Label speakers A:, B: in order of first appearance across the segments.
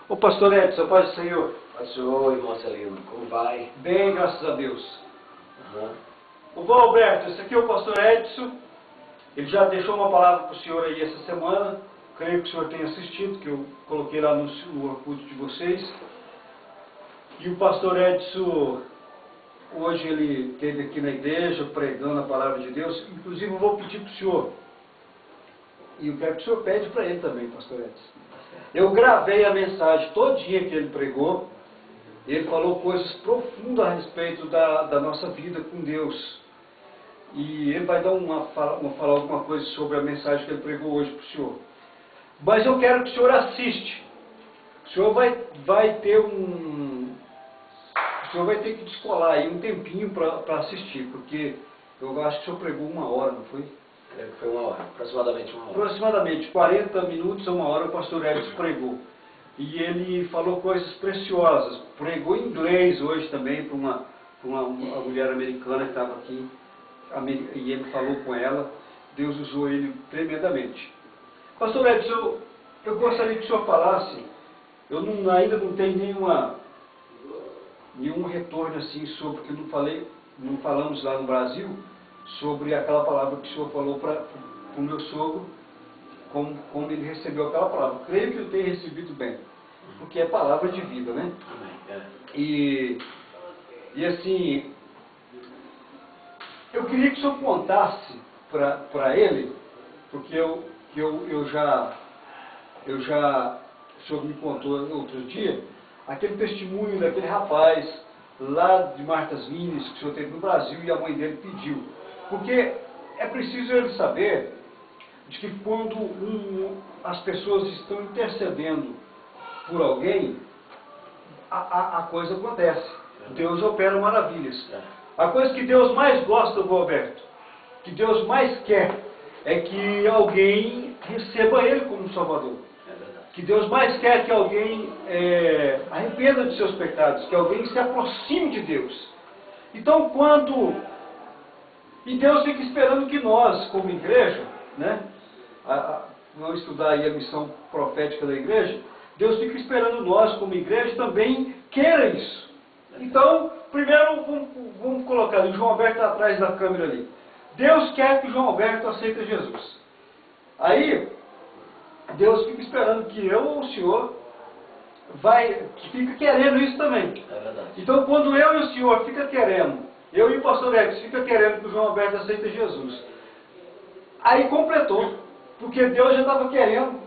A: Ô pastor Edson, paz do Senhor.
B: Paz do Senhor, irmão Celino, como vai?
A: Bem, graças a Deus.
B: Uhum.
A: O vô Alberto, esse aqui é o pastor Edson. Ele já deixou uma palavra para o senhor aí essa semana. Creio que o senhor tenha assistido, que eu coloquei lá no Orkut de vocês. E o pastor Edson, hoje ele esteve aqui na igreja pregando a palavra de Deus. Inclusive eu vou pedir para o senhor, e eu quero que o senhor pede para ele também, pastor Edson. Eu gravei a mensagem todinha que ele pregou. Ele falou coisas profundas a respeito da nossa vida com Deus. E ele vai dar falar alguma coisa sobre a mensagem que ele pregou hoje para o senhor. Mas eu quero que o senhor assiste. O senhor vai ter o senhor vai ter que descolar aí um tempinho para assistir, porque eu acho que o senhor pregou 1 hora, não foi?
B: Creio que foi 1 hora, aproximadamente 1 hora.
A: Aproximadamente 40 minutos a 1 hora o pastor Edson pregou. E ele falou coisas preciosas. Pregou em inglês hoje também para uma mulher americana que estava aqui. E ele falou com ela. Deus usou ele tremendamente. Pastor Edson, eu gostaria que o senhor falasse. Eu ainda não tenho nenhum retorno assim sobre, porque não falamos lá no Brasil sobre aquela palavra que o senhor falou para o meu sogro, como ele recebeu aquela palavra. Creio que ele tenha recebido bem, porque é palavra de vida, né?
B: Amém.
A: E assim, eu queria que o senhor contasse para ele, porque eu já, o senhor me contou outro dia, aquele testemunho daquele rapaz lá de Martha's Vineyard, que o senhor teve no Brasil e a mãe dele pediu. Porque é preciso ele saber de que quando as pessoas estão intercedendo por alguém, a coisa acontece. Deus opera maravilhas. A coisa que Deus mais gosta, Roberto, que Deus mais quer, é que alguém receba Ele como Salvador. Que Deus mais quer que alguém arrependa de seus pecados, que alguém se aproxime de Deus. Então, e Deus fica esperando que nós, como igreja, né, vamos estudar aí a missão profética da igreja, Deus fica esperando nós, como igreja, também queira isso. Então, primeiro, vamos colocar ali, o João Alberto está atrás da câmera ali. Deus quer que o João Alberto aceite Jesus. Aí, Deus fica esperando que eu ou o senhor fica querendo isso também.
B: É verdade.
A: Então, quando eu e o senhor fica querendo, eu e o pastor Edson fica querendo que o João Alberto aceite Jesus, aí completou, porque Deus já estava querendo,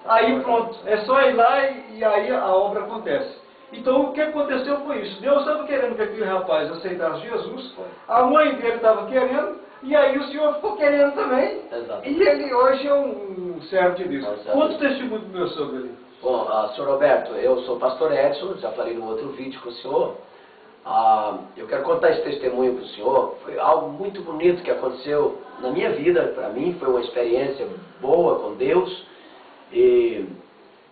A: aí pronto, é só ir lá e aí a obra acontece. Então o que aconteceu foi isso, Deus estava querendo que aquele rapaz aceitasse Jesus, a mãe dele estava querendo, e aí o senhor ficou querendo também.
B: Exatamente.
A: E ele hoje é um servo de Deus. Quanto testemunho do meu sogro ali?
B: Bom, senhor Roberto, eu sou o pastor Edson, já falei no outro vídeo com o senhor. Eu quero contar esse testemunho para o senhor. Foi algo muito bonito que aconteceu na minha vida. Para mim foi uma experiência boa com Deus. E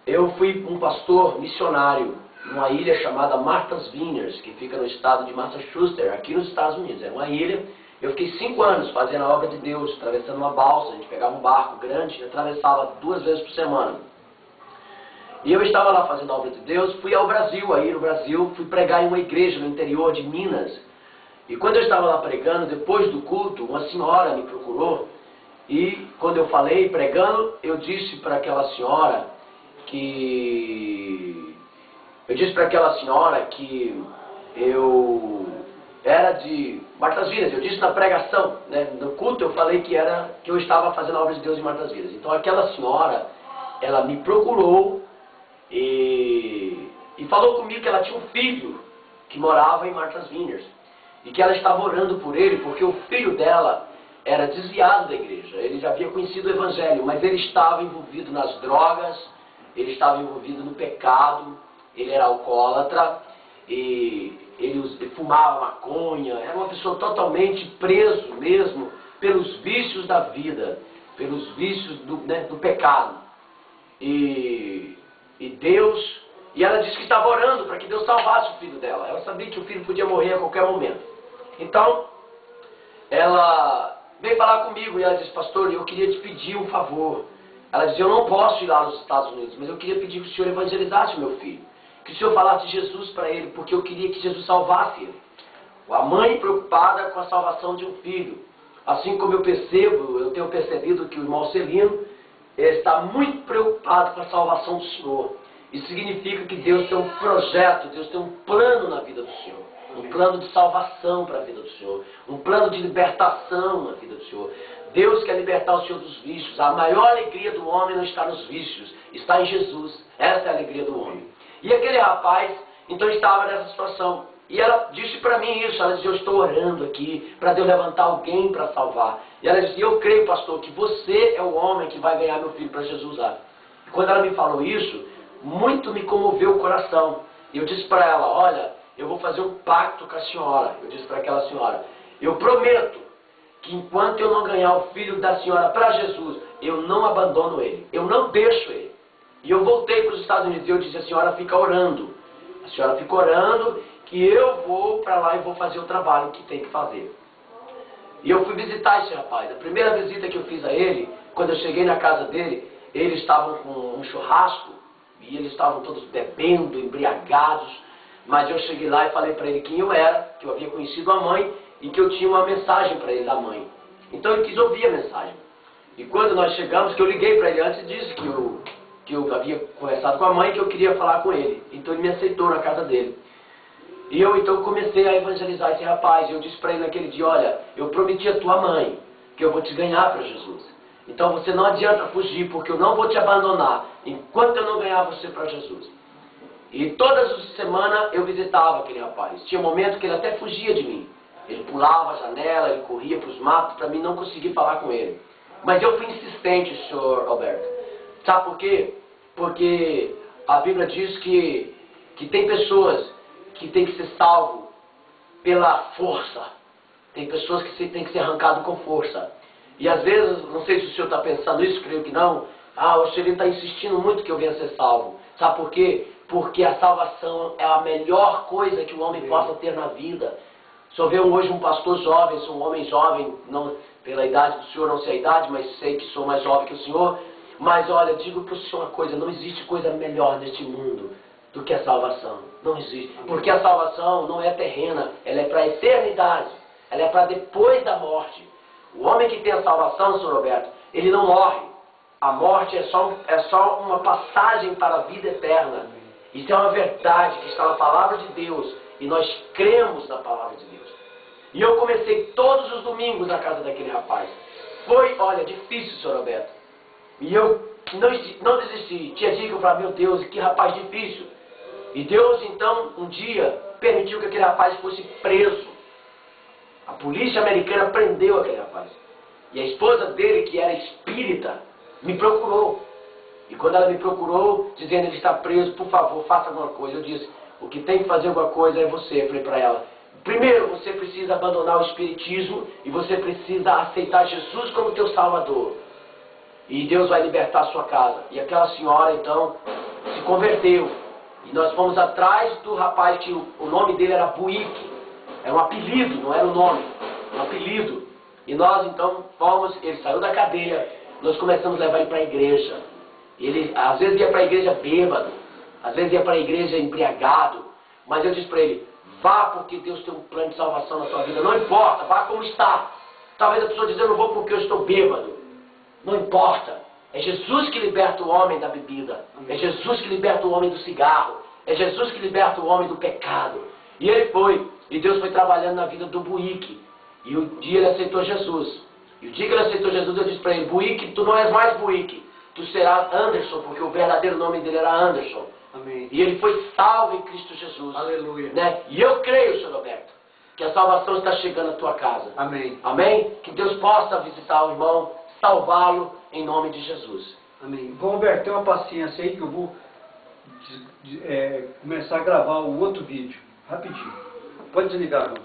B: eu fui um pastor missionário numa ilha chamada Martha's Vineyard, que fica no estado de Massachusetts, aqui nos Estados Unidos. É uma ilha. Eu fiquei 5 anos fazendo a obra de Deus, atravessando uma balsa. A gente pegava um barco grande e atravessava 2 vezes por semana. E eu estava lá fazendo a obra de Deus, fui ao Brasil, aí no Brasil, fui pregar em uma igreja no interior de Minas. E quando eu estava lá pregando, depois do culto, uma senhora me procurou. E quando eu falei pregando, eu disse para aquela senhora que eu era de Martha's Vineyard. Eu disse na pregação, né, no culto eu falei que eu estava fazendo a obra de Deus em Martha's Vineyard. Então aquela senhora, ela me procurou e falou comigo que ela tinha um filho que morava em Martha's Vineyard e que ela estava orando por ele porque o filho dela era desviado da igreja. Ele já havia conhecido o evangelho, mas ele estava envolvido nas drogas, ele estava envolvido no pecado, ele era alcoólatra e ele fumava maconha, era uma pessoa totalmente preso mesmo pelos vícios da vida, pelos vícios do pecado. E ela disse que estava orando para que Deus salvasse o filho dela. Ela sabia que o filho podia morrer a qualquer momento. Então, ela veio falar comigo e ela disse: pastor, eu queria te pedir um favor. Ela dizia, eu não posso ir lá nos Estados Unidos, mas eu queria pedir que o senhor evangelizasse o meu filho. Que o senhor falasse de Jesus para ele, porque eu queria que Jesus salvasse ele. A mãe preocupada com a salvação de um filho. Assim como eu tenho percebido que o irmão Celino está muito preocupado com a salvação do Senhor. Isso significa que Deus tem um projeto, Deus tem um plano na vida do Senhor. Um plano de salvação para a vida do Senhor. Um plano de libertação na vida do Senhor. Deus quer libertar o Senhor dos vícios. A maior alegria do homem não está nos vícios, está em Jesus. Essa é a alegria do homem. E aquele rapaz, então, estava nessa situação. E ela disse para mim isso, ela dizia, eu estou orando aqui para Deus levantar alguém para salvar. E ela disse, eu creio, pastor, que você é o homem que vai ganhar meu filho para Jesus lá. E quando ela me falou isso, muito me comoveu o coração. E eu disse para ela, olha, eu vou fazer um pacto com a senhora. Eu disse para aquela senhora, eu prometo que enquanto eu não ganhar o filho da senhora para Jesus, eu não abandono ele, eu não deixo ele. E eu voltei para os Estados Unidos e eu disse, a senhora fica orando. A senhora fica orando que eu vou para lá e vou fazer o trabalho que tem que fazer. E eu fui visitar esse rapaz. A primeira visita que eu fiz a ele, quando eu cheguei na casa dele, eles estavam com um churrasco e eles estavam todos bebendo, embriagados. Mas eu cheguei lá e falei para ele quem eu era, que eu havia conhecido a mãe e que eu tinha uma mensagem para ele da mãe. Então ele quis ouvir a mensagem. E quando nós chegamos, que eu liguei para ele antes e disse que eu havia conversado com a mãe e que eu queria falar com ele. Então ele me aceitou na casa dele. E eu então comecei a evangelizar esse rapaz. E eu disse para ele naquele dia, olha, eu prometi a tua mãe que eu vou te ganhar para Jesus. Então você não adianta fugir, porque eu não vou te abandonar enquanto eu não ganhar você para Jesus. E todas as semanas eu visitava aquele rapaz. Tinha momentos que ele até fugia de mim. Ele pulava a janela, ele corria para os matos para mim não conseguir falar com ele. Mas eu fui insistente, senhor Alberto. Sabe por quê? Porque a Bíblia diz que tem pessoas que têm que ser salvos pela força. Tem pessoas que têm que ser arrancadas com força. E às vezes, não sei se o senhor está pensando isso, creio que não. O senhor está insistindo muito que eu venha ser salvo. Sabe por quê? Porque a salvação é a melhor coisa que o homem possa ter na vida. O senhor vê hoje um pastor jovem, sou um homem jovem, não, pela idade do senhor, não sei a idade, mas sei que sou mais jovem que o senhor. Mas olha, digo para o senhor uma coisa, não existe coisa melhor neste mundo do que a salvação. Não existe. Porque a salvação não é terrena, ela é para a eternidade. Ela é para depois da morte. O homem que tem a salvação, senhor Roberto, ele não morre. A morte é só uma passagem para a vida eterna. Isso é uma verdade que está na palavra de Deus. E nós cremos na palavra de Deus. E eu comecei todos os domingos na casa daquele rapaz. Foi, olha, difícil, senhor Roberto. E eu não desisti. Tinha dia que eu falava, meu Deus, que rapaz difícil. E Deus, então, um dia, permitiu que aquele rapaz fosse preso. A polícia americana prendeu aquele rapaz. E a esposa dele, que era espírita, me procurou. E quando ela me procurou, dizendo ele está preso, por favor, faça alguma coisa. Eu disse, o que tem que fazer alguma coisa é você. Eu falei para ela, primeiro você precisa abandonar o espiritismo e você precisa aceitar Jesus como teu salvador. E Deus vai libertar a sua casa. E aquela senhora, então, se converteu. E nós fomos atrás do rapaz que o nome dele era Buíque. Era um apelido, não era o nome. Um apelido. E nós, então, ele saiu da cadeia. Nós começamos a levar ele para a igreja. Ele, às vezes, ia para a igreja bêbado. Às vezes, ia para a igreja embriagado. Mas eu disse para ele, vá porque Deus tem um plano de salvação na sua vida. Não importa, vá como está. Talvez a pessoa diz, eu não vou porque eu estou bêbado. Não importa. É Jesus que liberta o homem da bebida. É Jesus que liberta o homem do cigarro. É Jesus que liberta o homem do pecado. E ele foi. E Deus foi trabalhando na vida do Buíque. E o dia ele aceitou Jesus. E o dia que ele aceitou Jesus, eu disse para ele, Buíque, tu não és mais Buíque. Tu serás Anderson, porque o verdadeiro nome dele era Anderson.
A: Amém.
B: E ele foi salvo em Cristo Jesus.
A: Aleluia.
B: Né? E eu creio, senhor Roberto, que a salvação está chegando à tua casa.
A: Amém.
B: Amém? Que Deus possa visitar o irmão, salvá-lo em nome de Jesus.
A: Amém. Bom, Roberto, tenha uma paciência aí que eu vou começar a gravar o outro vídeo. Rapidinho. Pode desligar, não.